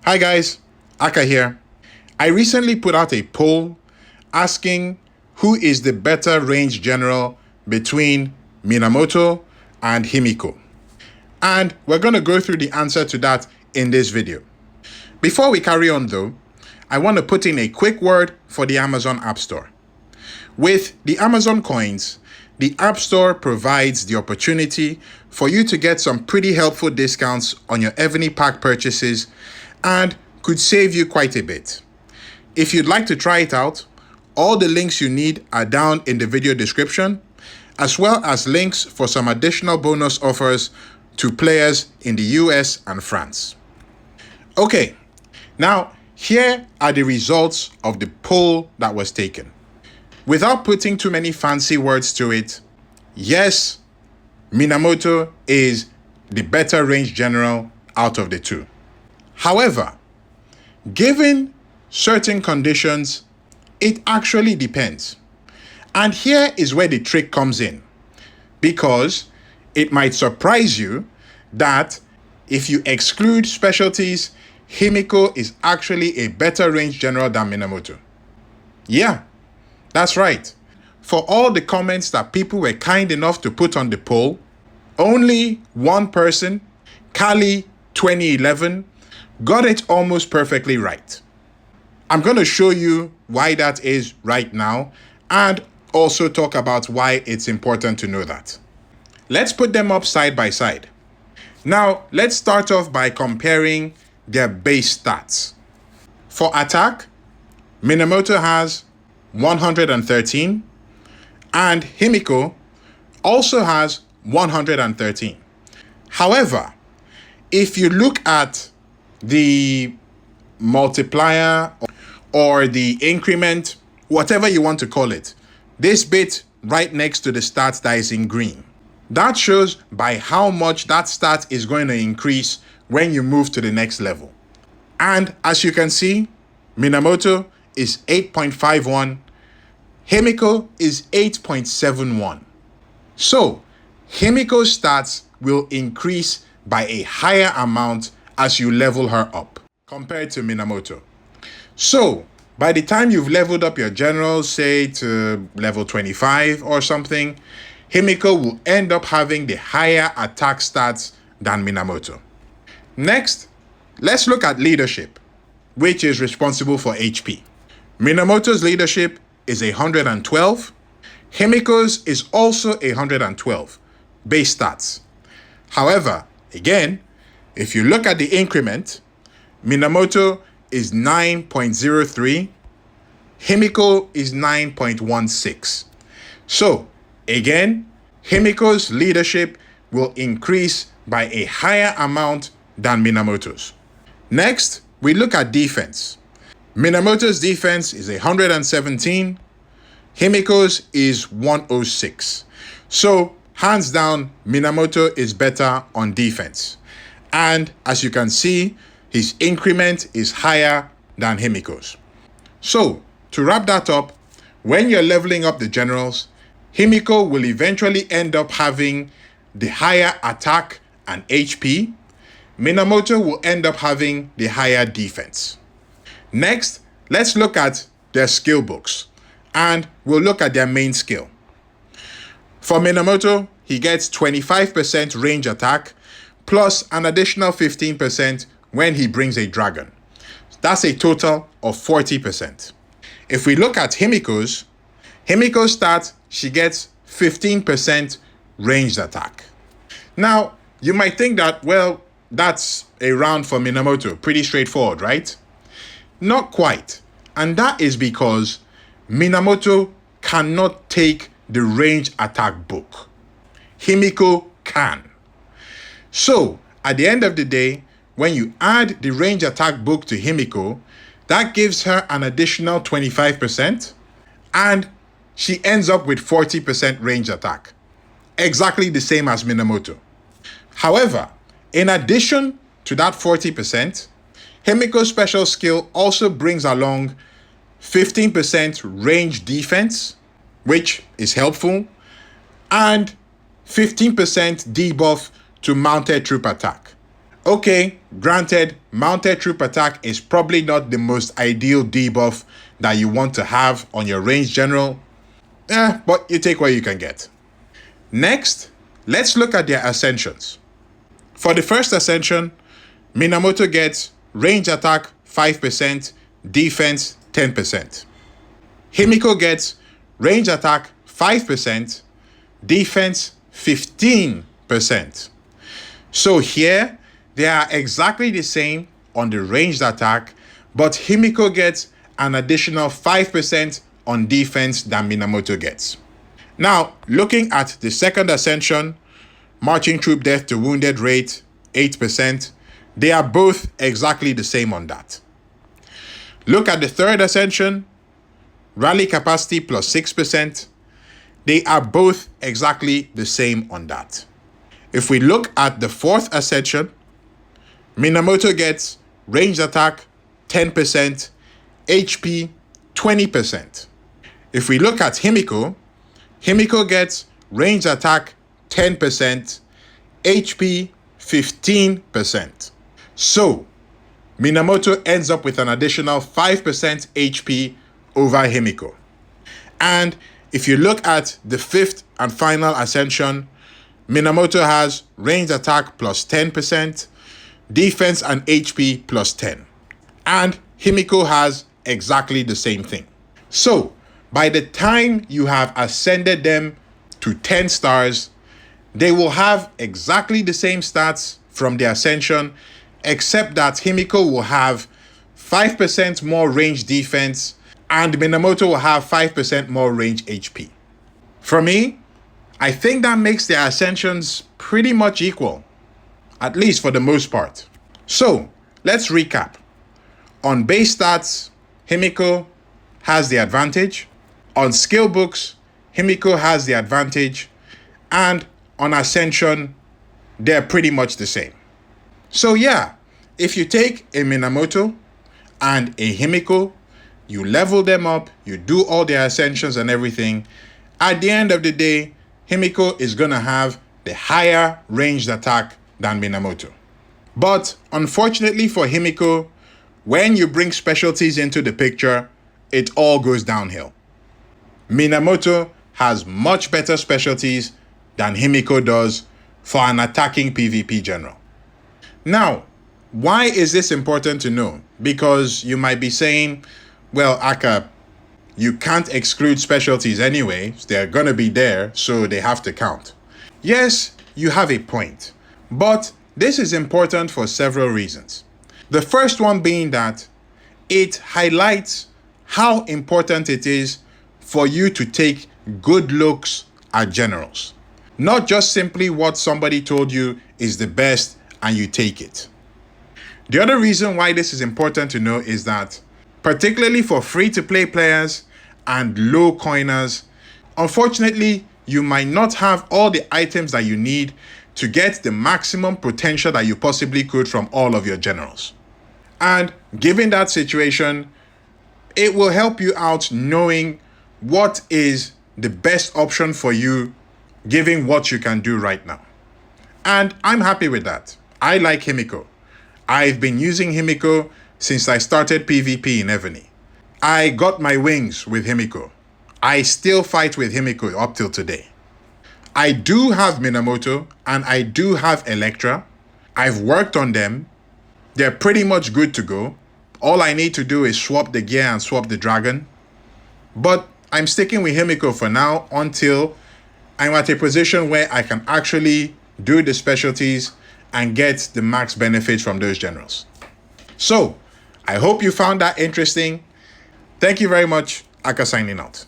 Hi guys, Aka here. I recently put out a poll asking who is the better range general between Minamoto and Himiko. And we're going to go through the answer to that in this video. Before we carry on though, I want to put in a quick word for the Amazon App Store. With the Amazon coins, the App Store provides the opportunity for you to get some pretty helpful discounts on your Evony pack purchases and could save you quite a bit. If you'd like to try it out, all the links you need are down in the video description, as well as links for some additional bonus offers to players in the US and France. Okay, now here are the results of the poll that was taken. Without putting too many fancy words to it, yes, Minamoto is the better range general out of the two. However, given certain conditions, it actually depends. And here is where the trick comes in, because it might surprise you that if you exclude specialties, Himiko is actually a better range general than Minamoto. Yeah, that's right. For all the comments that people were kind enough to put on the poll, only one person, Kali 2011, got it almost perfectly right. I'm going to show you why that is right now and also talk about why it's important to know that. Let's put them up side by side. Now, let's start off by comparing their base stats. For attack, Minamoto has 113 and Himiko also has 113. However, if you look at the multiplier or the increment, whatever you want to call it, this bit right next to the stat that is in green, that shows by how much that stat is going to increase when you move to the next level. And as you can see, Minamoto is 8.51, Himiko is 8.71. So Himiko's stats will increase by a higher amount as you level her up compared to Minamoto. So by the time you've leveled up your generals, say to level 25 or something, Himiko will end up having the higher attack stats than Minamoto. Next, let's look at leadership, which is responsible for HP. Minamoto's leadership is 112. Himiko's is also 112 base stats. However, again, if you look at the increment, Minamoto is 9.03, Himiko is 9.16. So, again, Himiko's leadership will increase by a higher amount than Minamoto's. Next, we look at defense. Minamoto's defense is 117, Himiko's is 106. So, hands down, Minamoto is better on defense. And as you can see, his increment is higher than Himiko's. So, to wrap that up, when you're leveling up the generals, Himiko will eventually end up having the higher attack and HP. Minamoto will end up having the higher defense. Next, let's look at their skill books, and we'll look at their main skill. For Minamoto, he gets 25% range attack, plus an additional 15% when he brings a dragon. That's a total of 40%. If we look at Himiko's stats, she gets 15% ranged attack. Now, you might think that, well, that's a round for Minamoto. Pretty straightforward, right? Not quite. And that is because Minamoto cannot take the range attack book. Himiko can. So, at the end of the day, when you add the range attack book to Himiko, that gives her an additional 25%, and she ends up with 40% range attack. Exactly the same as Minamoto. However, in addition to that 40%, Himiko's special skill also brings along 15% range defense, which is helpful, and 15% debuff to mounted troop attack. Okay, granted, mounted troop attack is probably not the most ideal debuff that you want to have on your range general, but you take what you can get. Next, let's look at their ascensions. For the first ascension, Minamoto gets range attack 5%, defense 10%. Himiko gets range attack 5%, defense 15%. So here, they are exactly the same on the ranged attack, but Himiko gets an additional 5% on defense than Minamoto gets. Now, looking at the second ascension, marching troop death to wounded rate 8%, they are both exactly the same on that. Look at the third ascension, rally capacity plus 6%, they are both exactly the same on that. If we look at the fourth ascension, Minamoto gets ranged attack 10%, HP 20%. If we look at Himiko, Himiko gets ranged attack 10%, HP 15%. So, Minamoto ends up with an additional 5% HP over Himiko. And if you look at the fifth and final ascension, Minamoto has range attack plus 10%, defense and HP plus 10. And Himiko has exactly the same thing. So, by the time you have ascended them to 10 stars, they will have exactly the same stats from the ascension, except that Himiko will have 5% more range defense and Minamoto will have 5% more range HP. For me, I think that makes their ascensions pretty much equal, at least for the most part. So, let's recap. On base stats, Himiko has the advantage. On skill books, Himiko has the advantage. And on Ascension, they're pretty much the same. So yeah, if you take a Minamoto and a Himiko, you level them up, you do all their Ascensions and everything, at the end of the day, Himiko is going to have the higher ranged attack than Minamoto. But unfortunately for Himiko, when you bring specialties into the picture, it all goes downhill. Minamoto has much better specialties than Himiko does for an attacking PvP general. Now, why is this important to know? Because you might be saying, well, Aka, you can't exclude specialties anyway. They're going to be there, so they have to count. Yes, you have a point. But this is important for several reasons. The first one being that it highlights how important it is for you to take good looks at generals. Not just simply what somebody told you is the best and you take it. The other reason why this is important to know is that, particularly for free-to-play players and low coiners, unfortunately, you might not have all the items that you need to get the maximum potential that you possibly could from all of your generals. And given that situation, it will help you out knowing what is the best option for you, given what you can do right now. And I'm happy with that. I like Himiko. I've been using Himiko since I started PvP in Evony. I got my wings with Himiko. I still fight with Himiko up till today. I do have Minamoto and I do have Electra. I've worked on them. They're pretty much good to go. All I need to do is swap the gear and swap the dragon. But I'm sticking with Himiko for now until I'm at a position where I can actually do the specialties and get the max benefits from those generals. So, I hope you found that interesting. Thank you very much. Aka signing out.